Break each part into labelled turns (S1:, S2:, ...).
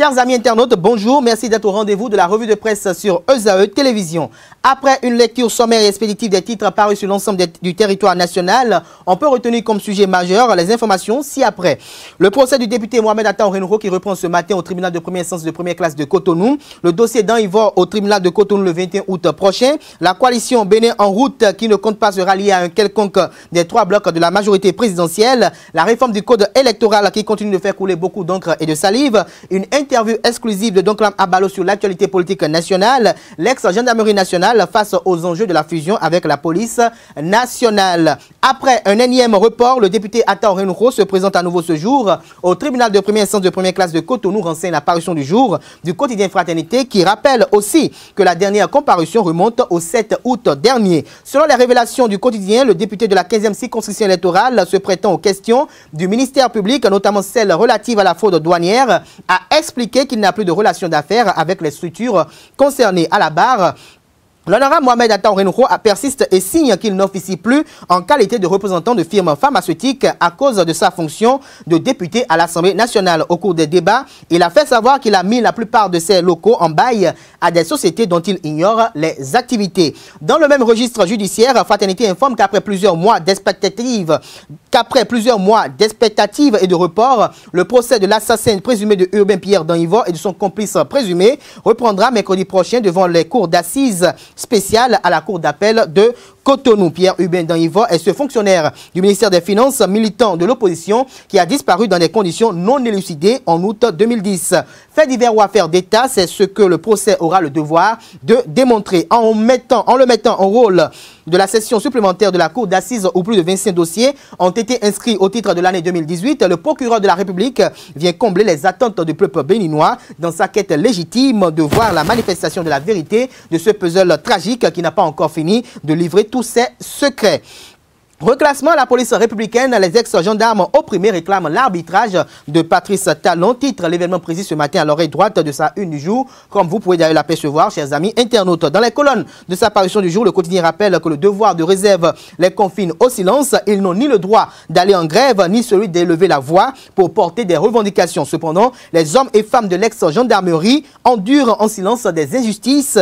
S1: Chers amis internautes, bonjour, merci d'être au rendez-vous de la revue de presse sur ESAE Télévision. Après une lecture sommaire et expéditive des titres parus sur l'ensemble du territoire national, on peut retenir comme sujet majeur les informations ci-après. Le procès du député Mohamed Atta Orenro qui reprend ce matin au tribunal de première instance de première classe de Cotonou. Le dossier d'Anivor au tribunal de Cotonou le 21 août prochain. La coalition Bénin en route qui ne compte pas se rallier à un quelconque des trois blocs de la majorité présidentielle. La réforme du code électoral qui continue de faire couler beaucoup d'encre et de salive. Une interview exclusive de Donclam Abalo sur l'actualité politique nationale. L'ex-gendarmerie nationale face aux enjeux de la fusion avec la police nationale. Après un énième report, le député Atta Orenro se présente à nouveau ce jour au tribunal de première instance de première classe de Cotonou, renseigne la parution du jour du quotidien Fraternité qui rappelle aussi que la dernière comparution remonte au 7 août dernier. Selon les révélations du quotidien, le député de la 15e circonscription électorale se prêtant aux questions du ministère public, notamment celle relative à la fraude douanière, a expliqué qu'il n'a plus de relation d'affaires avec les structures concernées. À la barre, l'honorable Mohamed Atta Orenro persiste et signe qu'il n'officie plus en qualité de représentant de firme pharmaceutique à cause de sa fonction de député à l'Assemblée nationale. Au cours des débats, il a fait savoir qu'il a mis la plupart de ses locaux en bail à des sociétés dont il ignore les activités. Dans le même registre judiciaire, Fraternité informe qu'après plusieurs mois d'expectative et de report, le procès de l'assassin présumé de Urbain Pierre d'Anivor et de son complice présumé reprendra mercredi prochain devant les cours d'assises spéciales à la cour d'appel de Cotonou. Pierre Urbain d'Anivor est ce fonctionnaire du ministère des Finances, militant de l'opposition, qui a disparu dans des conditions non élucidées en août 2010. Fait divers ou affaire d'État, c'est ce que le procès aura le devoir de démontrer. En le mettant en rôle de la session supplémentaire de la cour d'assises où plus de 25 dossiers ont été inscrits au titre de l'année 2018, le procureur de la République vient combler les attentes du peuple béninois dans sa quête légitime de voir la manifestation de la vérité de ce puzzle tragique qui n'a pas encore fini de livrer tous ses secrets. Reclassement à la police républicaine, les ex-gendarmes opprimés réclament l'arbitrage de Patrice Talon. Titre l'événement précis ce matin à l'oreille droite de sa une du jour, comme vous pouvez d'ailleurs l'apercevoir, chers amis internautes. Dans les colonnes de sa parution du jour, le quotidien rappelle que le devoir de réserve les confine au silence. Ils n'ont ni le droit d'aller en grève, ni celui d'élever la voix pour porter des revendications. Cependant, les hommes et femmes de l'ex-gendarmerie endurent en silence des injustices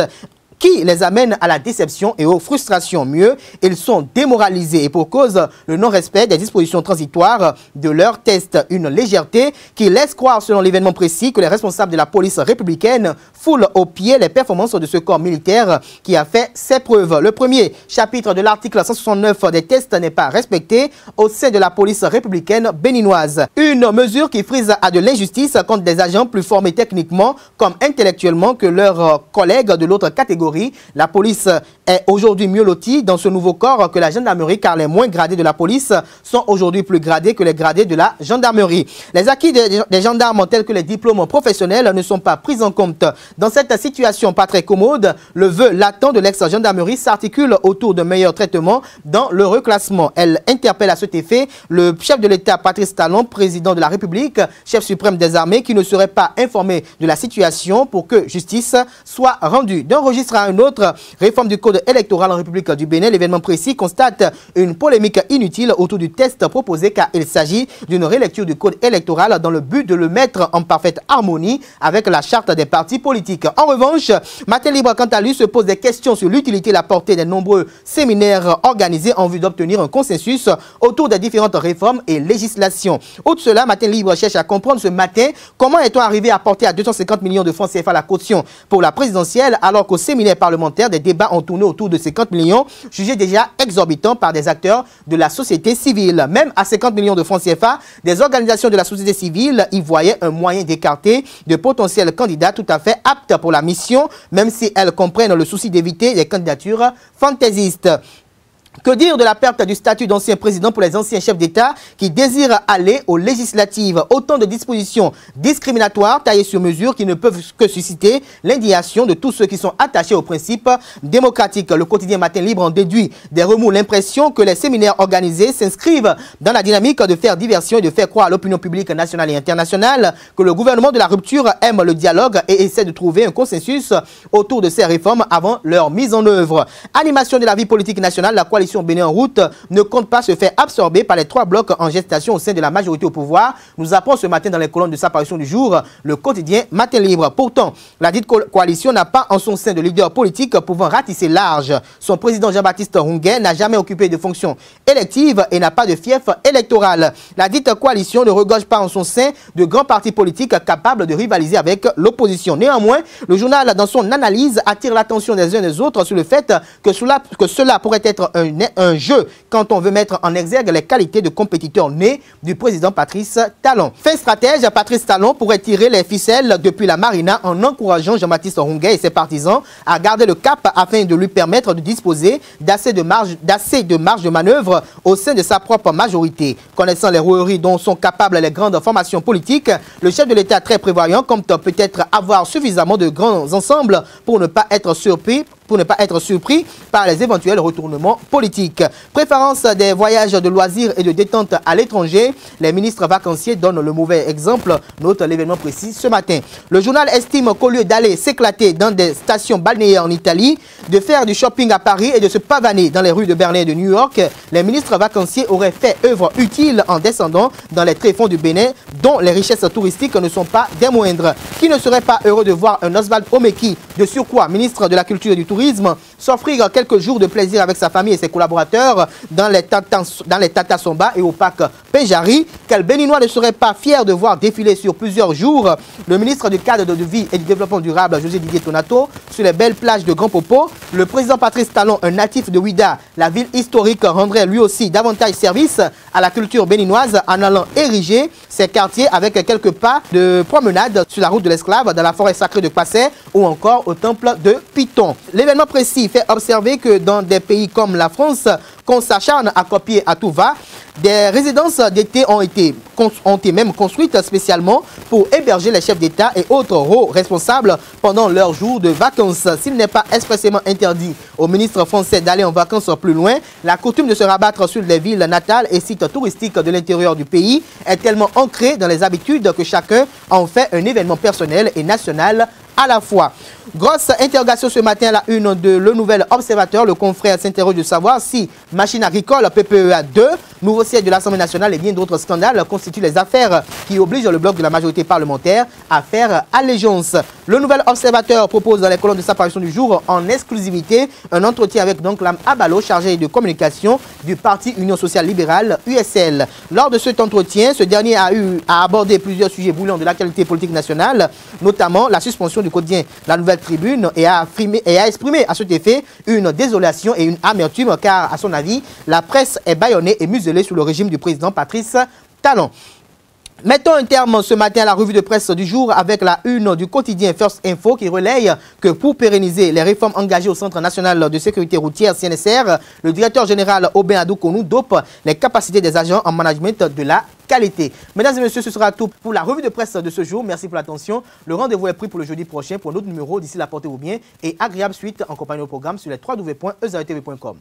S1: qui les amène à la déception et aux frustrations. Mieux, ils sont démoralisés et pour cause le non-respect des dispositions transitoires de leur test. Une légèreté qui laisse croire, selon l'événement précis, que les responsables de la police républicaine foulent aux pieds les performances de ce corps militaire qui a fait ses preuves. Le premier chapitre de l'article 169 des tests n'est pas respecté au sein de la police républicaine béninoise. Une mesure qui frise à de l'injustice contre des agents plus formés techniquement comme intellectuellement que leurs collègues de l'autre catégorie. La police est aujourd'hui mieux lotie dans ce nouveau corps que la gendarmerie car les moins gradés de la police sont aujourd'hui plus gradés que les gradés de la gendarmerie. Les acquis des gendarmes tels que les diplômes professionnels ne sont pas pris en compte. Dans cette situation pas très commode, le vœu latent de l'ex-gendarmerie s'articule autour d'un meilleur traitement dans le reclassement. Elle interpelle à cet effet le chef de l'État Patrice Talon, président de la République, chef suprême des armées, qui ne serait pas informé de la situation pour que justice soit rendue. D'un registre à un autre, réforme du code électoral en République du Bénin, l'événement précis constate une polémique inutile autour du test proposé car il s'agit d'une relecture du code électoral dans le but de le mettre en parfaite harmonie avec la charte des partis politiques. En revanche, Matin Libre, quant à lui, se pose des questions sur l'utilité et la portée des nombreux séminaires organisés en vue d'obtenir un consensus autour des différentes réformes et législations. Outre cela, Matin Libre cherche à comprendre ce matin comment est-on arrivé à porter à 250 millions de francs CFA la caution pour la présidentielle alors qu'au séminaire parlementaire, des débats ont tourné autour de 50 millions, jugés déjà exorbitants par des acteurs de la société civile. Même à 50 millions de francs CFA, des organisations de la société civile y voyaient un moyen d'écarter de potentiels candidats tout à fait aptes pour la mission, même si elles comprennent le souci d'éviter des candidatures fantaisistes. Que dire de la perte du statut d'ancien président pour les anciens chefs d'État qui désirent aller aux législatives? Autant de dispositions discriminatoires taillées sur mesure qui ne peuvent que susciter l'indignation de tous ceux qui sont attachés aux principes démocratiques. Le quotidien Matin Libre en déduit des remous l'impression que les séminaires organisés s'inscrivent dans la dynamique de faire diversion et de faire croire à l'opinion publique nationale et internationale que le gouvernement de la rupture aime le dialogue et essaie de trouver un consensus autour de ces réformes avant leur mise en œuvre. Animation de la vie politique nationale, la coalition Bénin en route ne compte pas se faire absorber par les 3 blocs en gestation au sein de la majorité au pouvoir. Nous apprenons ce matin dans les colonnes de sa parution du jour, le quotidien Matin Libre. Pourtant, la dite coalition n'a pas en son sein de leader politique pouvant ratisser large. Son président Jean-Baptiste Runguet n'a jamais occupé de fonction élective et n'a pas de fief électoral. La dite coalition ne regorge pas en son sein de grands partis politiques capables de rivaliser avec l'opposition. Néanmoins, le journal, dans son analyse, attire l'attention des uns et des autres sur le fait que cela pourrait être un jeu quand on veut mettre en exergue les qualités de compétiteur né du président Patrice Talon. Fin stratège, Patrice Talon pourrait tirer les ficelles depuis la marina en encourageant Jean-Baptiste Runguet et ses partisans à garder le cap afin de lui permettre de disposer d'assez de marge de manœuvre au sein de sa propre majorité. Connaissant les roueries dont sont capables les grandes formations politiques, le chef de l'État très prévoyant compte peut-être avoir suffisamment de grands ensembles pour ne pas être surpris par les éventuels retournements politiques. Préférence des voyages de loisirs et de détente à l'étranger, les ministres vacanciers donnent le mauvais exemple. Note l'événement précis ce matin. Le journal estime qu'au lieu d'aller s'éclater dans des stations balnéaires en Italie, de faire du shopping à Paris et de se pavaner dans les rues de Berlin et de New York, les ministres vacanciers auraient fait œuvre utile en descendant dans les tréfonds du Bénin, dont les richesses touristiques ne sont pas des moindres. Qui ne serait pas heureux de voir un Oswald Omeki, de surcroît ministre de la Culture et du Tourisme, s'offrir quelques jours de plaisir avec sa famille et ses collaborateurs dans les Tata Somba et au parc Péjari? Quel Béninois ne serait pas fier de voir défiler sur plusieurs jours le ministre du Cadre de vie et du Développement durable, José Didier Tonato, sur les belles plages de Grand Popo? Le président Patrice Talon, un natif de Ouida, la ville historique, rendrait lui aussi davantage service à la culture béninoise en allant ériger ses quartiers avec quelques pas de promenade sur la route de l'Esclave, dans la forêt sacrée de Passé ou encore au temple de Python. L'événement précis fait observer que dans des pays comme la France, qu'on s'acharne à copier à tout va, des résidences d'été ont été même construites spécialement pour héberger les chefs d'État et autres hauts responsables pendant leurs jours de vacances. S'il n'est pas expressément interdit aux ministres français d'aller en vacances plus loin, la coutume de se rabattre sur les villes natales et sites touristiques de l'intérieur du pays est tellement ancrée dans les habitudes que chacun en fait un événement personnel et national à la fois. Grosse interrogation ce matin à la une de Le Nouvel Observateur. Le confrère s'interroge de savoir si machine agricole, PPEA 2, nouveau siège de l'Assemblée nationale et bien d'autres scandales constituent les affaires qui obligent le bloc de la majorité parlementaire à faire allégeance. Le Nouvel Observateur propose dans les colonnes de sa parution du jour en exclusivité un entretien avec Lam Abalo, chargé de communication du Parti Union Sociale Libérale, USL. Lors de cet entretien, ce dernier a abordé plusieurs sujets brûlants de l'actualité politique nationale, notamment la suspension du quotidien La Nouvelle Tribune et a exprimé à cet effet une désolation et une amertume car, à son avis, la presse est bâillonnée et muselée sous le régime du président Patrice Talon. Mettons un terme ce matin à la revue de presse du jour avec la une du quotidien First Info qui relaye que pour pérenniser les réformes engagées au Centre national de sécurité routière CNSR, le directeur général Aubin Adou-Konou dope les capacités des agents en management de la qualité. Mesdames et messieurs, ce sera tout pour la revue de presse de ce jour. Merci pour l'attention. Le rendez-vous est pris pour le jeudi prochain pour un autre numéro. D'ici là, portez-vous bien et agréable suite en compagnie au programme sur les www.ezatv.com.